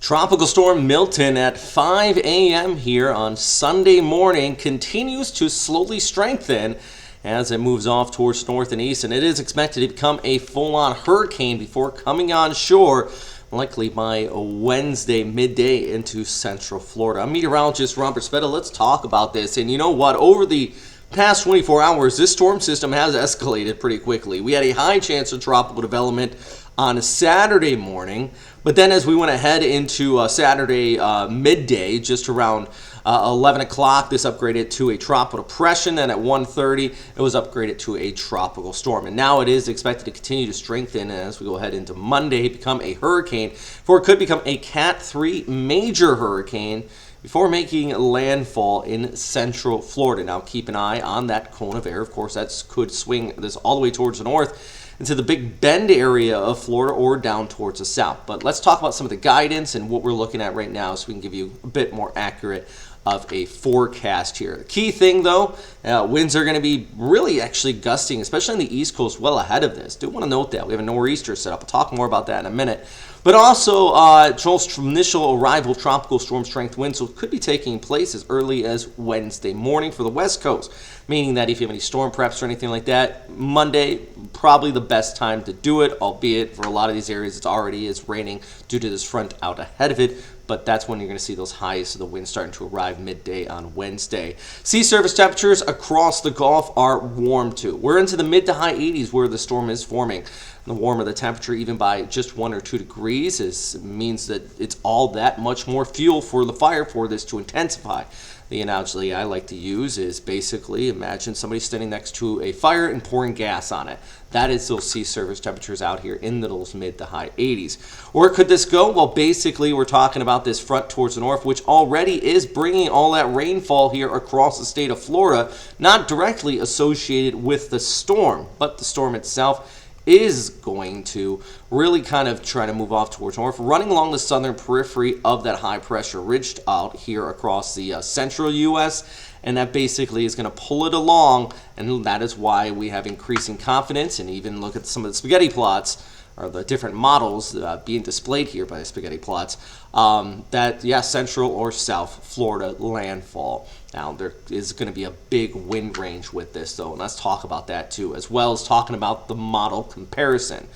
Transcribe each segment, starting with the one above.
Tropical Storm Milton at 5 a.m. here on Sunday morning continues to slowly strengthen as it moves off towards north and east, and it is expected to become a full-on hurricane before coming on shore, likely by Wednesday midday into central Florida. I'm meteorologist Robert Spetta. Let's talk about this. And you know what? Over the past 24 hours, this storm system has escalated pretty quickly. We had a high chance of tropical development on Saturday morning, but then as we went ahead into Saturday midday, just around 11 o'clock, this upgraded to a tropical depression. Then at 1:30, it was upgraded to a tropical storm. And now it is expected to continue to strengthen as we go ahead into Monday, become a hurricane, for it could become a Cat 3 major hurricane before making landfall in central Florida. Now keep an eye on that cone of air. Of course, that could swing this all the way towards the north into the Big Bend area of Florida or down towards the south. But let's talk about some of the guidance and what we're looking at right now so we can give you a bit more accurate of a forecast here. The key thing, though, winds are going to be really actually gusting, especially on the East Coast, well ahead of this. Do want to note that. We have a nor'easter set up. I'll talk more about that in a minute. But also, Joel's initial arrival of tropical storm strength winds could be taking place as early as Wednesday morning for the West Coast, meaning that if you have any storm preps or anything like that, Monday, probably the best time to do it, albeit for a lot of these areas it already is raining due to this front out ahead of it. But that's when you're going to see those highs of the wind starting to arrive midday on Wednesday. Sea surface temperatures across the Gulf are warm too. We're into the mid to high 80s where the storm is forming. The warmer the temperature, even by just 1 or 2 degrees, means that it's all that much more fuel for the fire for this to intensify. The analogy I like to use is basically imagine somebody standing next to a fire and pouring gas on it. That is those sea surface temperatures out here in those mid to high 80s. Where could this go? Well, basically we're talking about this front towards the north, which already is bringing all that rainfall here across the state of Florida, not directly associated with the storm, but the storm itself is going to really kind of try to move off towards north, running along the southern periphery of that high pressure ridge out here across the central U.S., and that basically is going to pull it along, and that is why we have increasing confidence. And even look at some of the spaghetti plots, or the different models being displayed here by the spaghetti plots, central or south Florida landfall. Now, there is going to be a big wind range with this, though, and let's talk about that, too, as well as talking about the model comparison,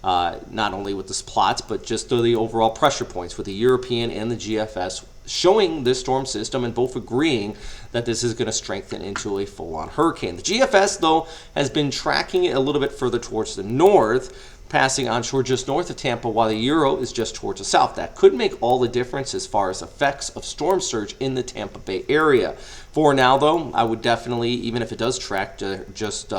not only with the plots, but just the overall pressure points with the European and the GFS showing this storm system and both agreeing that this is going to strengthen into a full-on hurricane. The GFS, though, has been tracking it a little bit further towards the north, passing onshore just north of Tampa, while the Euro is just towards the south. That could make all the difference as far as effects of storm surge in the Tampa Bay area. For now, though, I would definitely, even if it does track just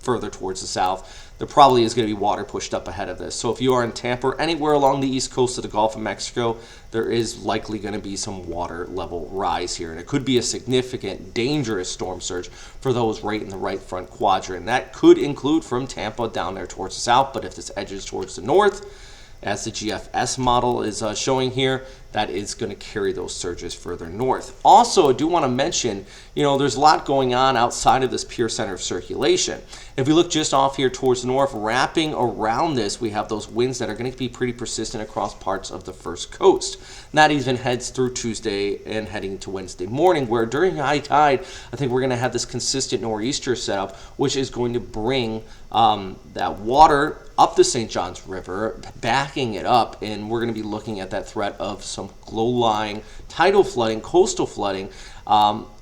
further towards the south, there probably is going to be water pushed up ahead of this. So if you are in Tampa or anywhere along the east coast of the Gulf of Mexico, there is likely going to be some water level rise here. And it could be a significant, dangerous storm surge for those right in the right front quadrant. That could include from Tampa down there towards the south, but if this edges towards the north, as the GFS model is showing here, that is going to carry those surges further north. Also, I do want to mention, there's a lot going on outside of this pure center of circulation. If we look just off here towards the north, wrapping around this, we have those winds that are going to be pretty persistent across parts of the first coast. And that even heads through Tuesday and heading to Wednesday morning, where during high tide, I think we're going to have this consistent nor'easter setup, which is going to bring that water up the St. Johns River, backing it up, and we're going to be looking at that threat of some low-lying tidal flooding, coastal flooding,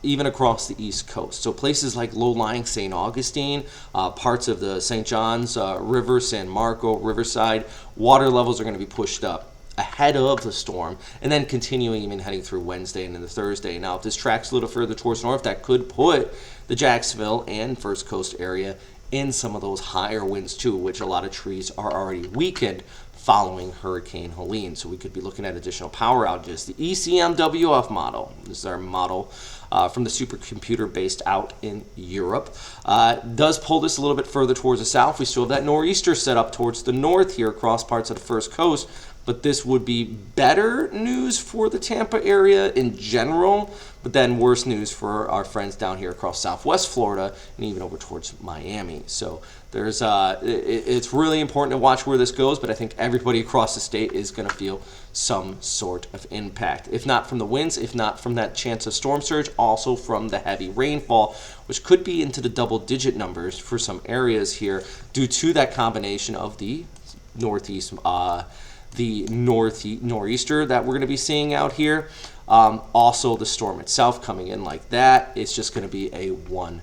even across the East Coast. So places like low-lying St. Augustine, parts of the St. Johns River, San Marco, Riverside, water levels are going to be pushed up ahead of the storm, and then continuing even heading through Wednesday and into Thursday. Now, if this tracks a little further towards north, that could put the Jacksonville and First Coast area in some of those higher winds too, which a lot of trees are already weakened following Hurricane Helene. So we could be looking at additional power outages. The ECMWF model, this is our model from the supercomputer based out in Europe, does pull this a little bit further towards the south. We still have that nor'easter set up towards the north here across parts of the First Coast, but this would be better news for the Tampa area in general, but then worse news for our friends down here across Southwest Florida and even over towards Miami. So there's it's really important to watch where this goes, but I think everybody across the state is going to feel some sort of impact. If not from the winds, if not from that chance of storm surge, also from the heavy rainfall, which could be into the double-digit numbers for some areas here due to that combination of the northeaster that we're going to be seeing out here. Also, the storm itself coming in like that, it's just going to be a 1-2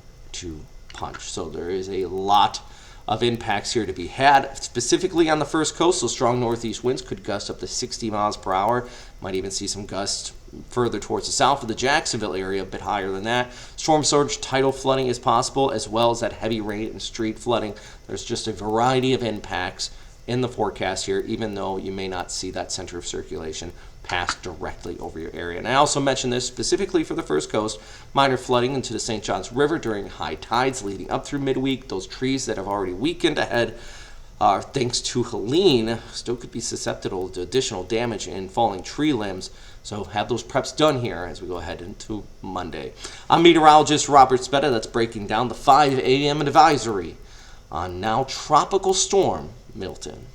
punch. So there is a lot of impacts here to be had, specifically on the first coast. So strong northeast winds could gust up to 60 miles per hour. Might even see some gusts further towards the south of the Jacksonville area, a bit higher than that. Storm surge, tidal flooding is possible, as well as that heavy rain and street flooding. There's just a variety of impacts in the forecast here, even though you may not see that center of circulation pass directly over your area. And I also mentioned this specifically for the first coast, minor flooding into the St. Johns River during high tides leading up through midweek. Those trees that have already weakened ahead, thanks to Helene, still could be susceptible to additional damage in falling tree limbs. So have those preps done here as we go ahead into Monday. I'm meteorologist Robert Spetta. That's breaking down the 5 a.m. advisory on now Tropical Storm Milton.